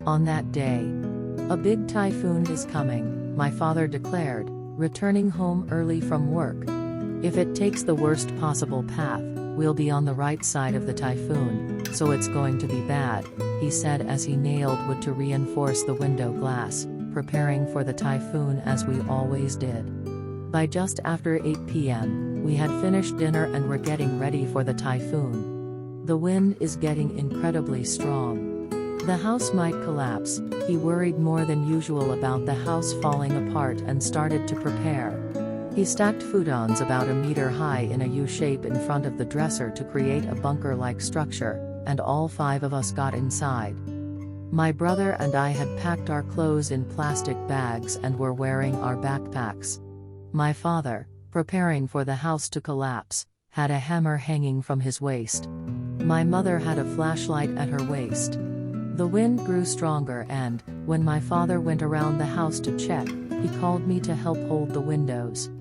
On that day, "A big typhoon is coming," my father declared, returning home early from work. "If it takes the worst possible path, we'll be on the right side of the typhoon, so it's going to be bad," he said as he nailed wood to reinforce the window glass, preparing for the typhoon as we always did. By just after 8 p.m., we had finished dinner and were getting ready for the typhoon. "The wind is getting incredibly strong. The house might collapse," he worried more than usual about the house falling apart and started to prepare. He stacked futons about a meter high in a U-shape in front of the dresser to create a bunker-like structure, and all 5 of us got inside. My brother and I had packed our clothes in plastic bags and were wearing our backpacks. My father, preparing for the house to collapse, had a hammer hanging from his waist. My mother had a flashlight at her waist. The wind grew stronger and, when my father went around the house to check, he called me to help hold the windows.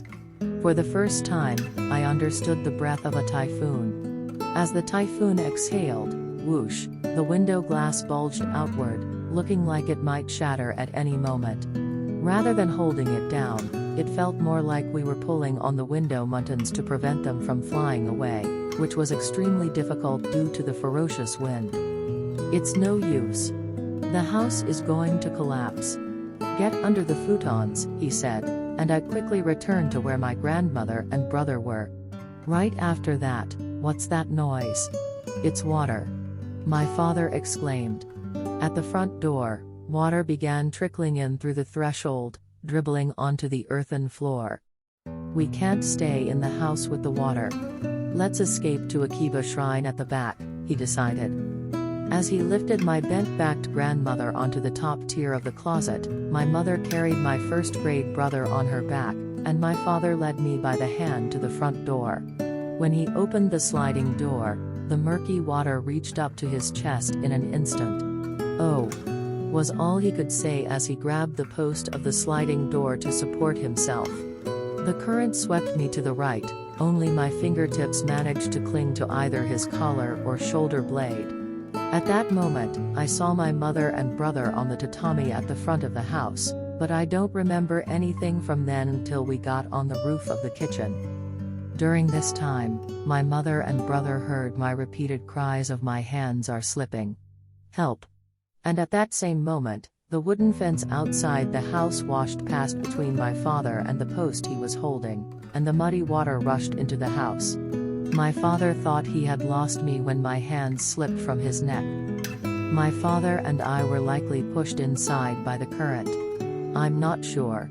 For the first time, I understood the breath of a typhoon. As the typhoon exhaled, whoosh, the window glass bulged outward, looking like it might shatter at any moment. Rather than holding it down, it felt more like we were pulling on the window muttons to prevent them from flying away, which was extremely difficult due to the ferocious wind. "It's no use. The house is going to collapse. Get under the futons," he said, and I quickly returned to where my grandmother and brother were. Right after that, "What's that noise?" "It's water," my father exclaimed. At the front door, water began trickling in through the threshold, dribbling onto the earthen floor. "We can't stay in the house with the water. Let's escape to a Kiva shrine at the back," he decided. As he lifted my bent-backed grandmother onto the top tier of the closet, my mother carried my first-grade brother on her back, and my father led me by the hand to the front door. When he opened the sliding door, the murky water reached up to his chest in an instant. "Oh," was all he could say as he grabbed the post of the sliding door to support himself. The current swept me to the right, only my fingertips managed to cling to either his collar or shoulder blade. At that moment, I saw my mother and brother on the tatami at the front of the house, but I don't remember anything from then until we got on the roof of the kitchen. During this time, my mother and brother heard my repeated cries of "My hands are slipping. Help." And at that same moment, the wooden fence outside the house washed past between my father and the post he was holding, and the muddy water rushed into the house. My father thought he had lost me when my hands slipped from his neck. My father and I were likely pushed inside by the current. I'm not sure.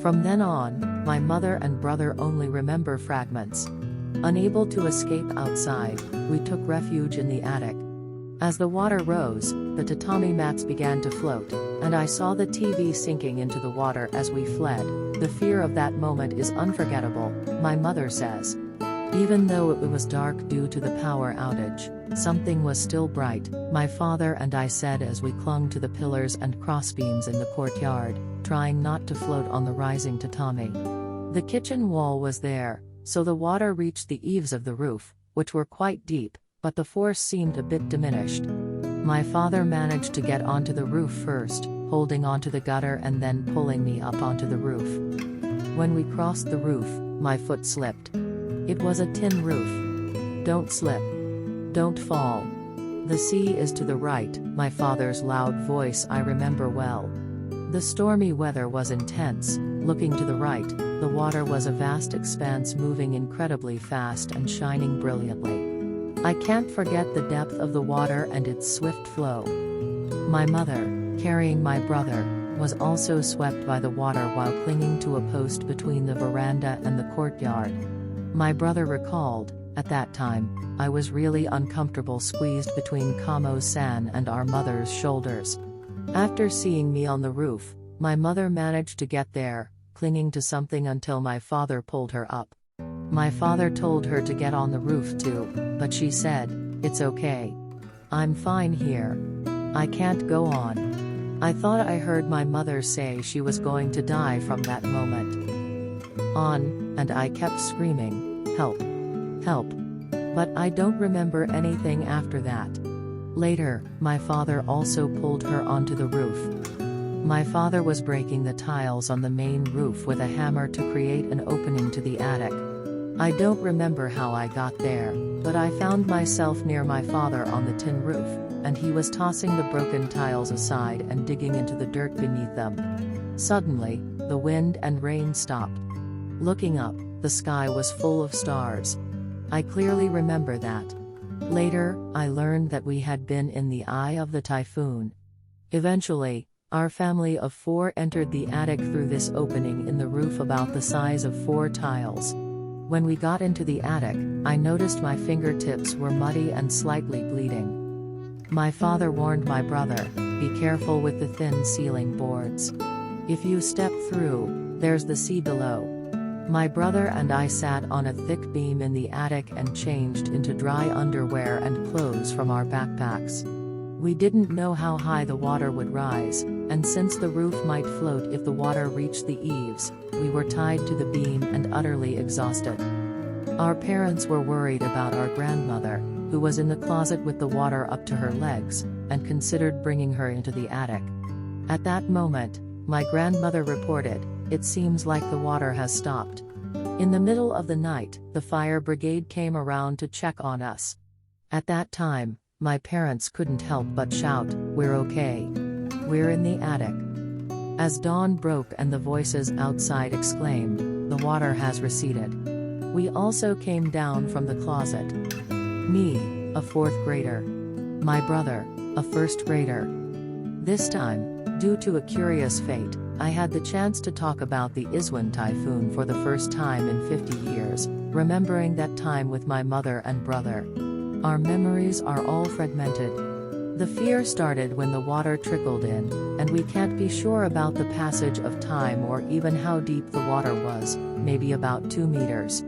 From then on, my mother and brother only remember fragments. Unable to escape outside, we took refuge in the attic. As the water rose, the tatami mats began to float, and I saw the TV sinking into the water as we fled. "The fear of that moment is unforgettable," my mother says. "Even though it was dark due to the power outage, something was still bright," my father and I said as we clung to the pillars and crossbeams in the courtyard, trying not to float on the rising tatami. The kitchen wall was there, so the water reached the eaves of the roof, which were quite deep, but the force seemed a bit diminished. My father managed to get onto the roof first, holding onto the gutter and then pulling me up onto the roof. When we crossed the roof, my foot slipped. It was a tin roof. "Don't slip. Don't fall. The sea is to the right," my father's loud voice I remember well. The stormy weather was intense. Looking to the right, the water was a vast expanse moving incredibly fast and shining brilliantly. I can't forget the depth of the water and its swift flow. My mother, carrying my brother, was also swept by the water while clinging to a post between the veranda and the courtyard. My brother recalled, "At that time, I was really uncomfortable squeezed between Kamo-san and our mother's shoulders." After seeing me on the roof, my mother managed to get there, clinging to something until my father pulled her up. My father told her to get on the roof too, but she said, "It's okay. I'm fine here. I can't go on." I thought I heard my mother say she was going to die from that moment on, and I kept screaming, "Help! Help!" But I don't remember anything after that. Later, my father also pulled her onto the roof. My father was breaking the tiles on the main roof with a hammer to create an opening to the attic. I don't remember how I got there, but I found myself near my father on the tin roof, and he was tossing the broken tiles aside and digging into the dirt beneath them. Suddenly, the wind and rain stopped. Looking up, the sky was full of stars. I clearly remember that. Later, I learned that we had been in the eye of the typhoon. Eventually, our family of 4 entered the attic through this opening in the roof about the size of 4 tiles. When we got into the attic, I noticed my fingertips were muddy and slightly bleeding. My father warned my brother, "Be careful with the thin ceiling boards. If you step through, there's the sea below." My brother and I sat on a thick beam in the attic and changed into dry underwear and clothes from our backpacks. We didn't know how high the water would rise, and since the roof might float if the water reached the eaves, we were tied to the beam and utterly exhausted. Our parents were worried about our grandmother, who was in the closet with the water up to her legs, and considered bringing her into the attic. At that moment, my grandmother reported, "It seems like the water has stopped." In the middle of the night, the fire brigade came around to check on us. At that time, my parents couldn't help but shout, "We're okay. We're in the attic." As dawn broke and the voices outside exclaimed, "The water has receded." We also came down from the closet. Me, a 4th grader. My brother, a 1st grader. This time, due to a curious fate, I had the chance to talk about the Isewan Typhoon for the first time in 50 years, remembering that time with my mother and brother. Our memories are all fragmented. The fear started when the water trickled in, and we can't be sure about the passage of time or even how deep the water was, maybe about 2 meters.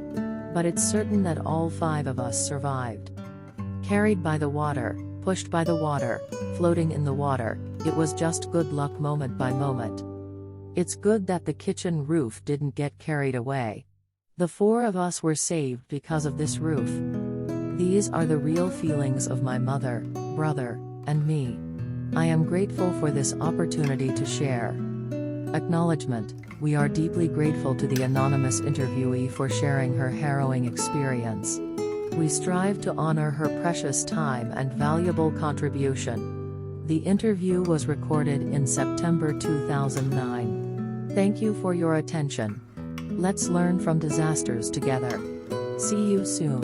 But it's certain that all 5 of us survived. Carried by the water, pushed by the water, floating in the water, it was just good luck moment by moment. It's good that the kitchen roof didn't get carried away. The 4 of us were saved because of this roof. These are the real feelings of my mother, brother, and me. I am grateful for this opportunity to share. Acknowledgement: we are deeply grateful to the anonymous interviewee for sharing her harrowing experience. We strive to honor her precious time and valuable contribution. The interview was recorded in September 2009. Thank you for your attention. Let's learn from disasters together. See you soon.